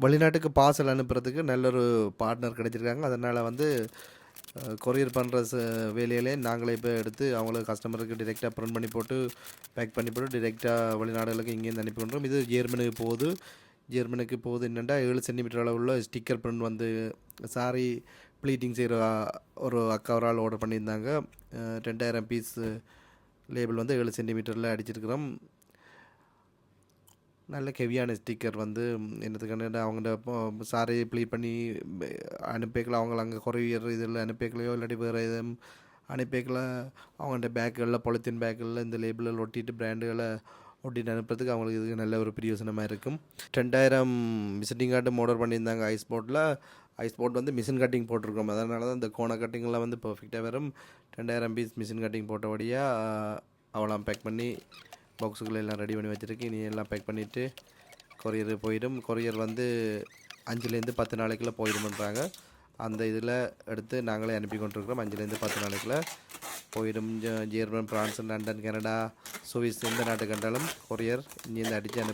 வெளிநாட்டுக்கு பார்சல் அனுப்புறதுக்கு நல்ல ஒரு பார்ட்னர் கிடைச்சிருக்காங்க. அதனால் வந்து கொரியர் பண்ணுற வேலையிலே நாங்களே இப்போ எடுத்து அவங்களுக்கு கஸ்டமருக்கு டிரெக்டாக பிரிண்ட் பண்ணி போட்டு பேக் பண்ணி போட்டு டிரெக்டாக வெளிநாடுகளுக்கு இங்கேருந்து அனுப்பி பண்ணுறோம். இது ஜெர்மனுக்கு போகுது என்னென்னா 7 சென்டிமீட்டர் அளவுள்ள ஸ்டிக்கர் பிரிண்ட் வந்து சாரி ப்ளீட்டிங் செய்கிற ஒரு அக்கா ஒரு ஆள் ஆர்டர் பண்ணியிருந்தாங்க. 2000 பீஸ் லேபிள் வந்து 7 சென்டிமீட்டரில் அடிச்சிருக்கிறோம். நல்ல ஹெவியான ஸ்டிக்கர் வந்து என்னத்துக்கான அவங்கள்ட்ட சாரி ப்ளீட் பண்ணி அனுப்பிக்கலாம். அவங்கள அங்கே கொரியர் இதில் அனுப்பிக்கலையோ இல்லாட்டி வேறு எதுவும் அனுப்பிக்கல அவங்கள்ட்ட பேக்குகளில் பொலித்தீன் பேக்குகளில் இந்த லேபிளில் ஒட்டிட்டு பிராண்டுகளை ஒட்டிட்டு அனுப்புறதுக்கு அவங்களுக்கு இது நல்ல ஒரு பிரயோசனமாக இருக்கும். 2000 விசிட்டிங் கார்டு ஆர்டர் பண்ணியிருந்தாங்க ஐஸ் போர்ட் வந்து மிஷின் கட்டிங் போட்டிருக்கோம். அதனால தான் இந்த கோண கட்டிங்கெலாம் வந்து பர்ஃபெக்டாக வரும். 2000 பீஸ் மிஷின் கட்டிங் போட்டபடியாக அவளாம் பேக் பண்ணி பாக்ஸுகளை எல்லாம் ரெடி பண்ணி வச்சுருக்கு. இனி எல்லாம் பேக் பண்ணிவிட்டு கொரியர் போயிடும். கொரியர் வந்து 5லேருந்து 10 நாளைக்குள்ளே போயிடும்ன்றாங்க. அந்த இதில் எடுத்து நாங்களே அனுப்பி கொண்டிருக்கிறோம். 5லேருந்து 10 நாளைக்குள்ளே போயிடும். German, France, London, Canada, Swiss எந்த நாட்டுக்கு கண்டாலும் கொரியர் இங்கேருந்து அடித்து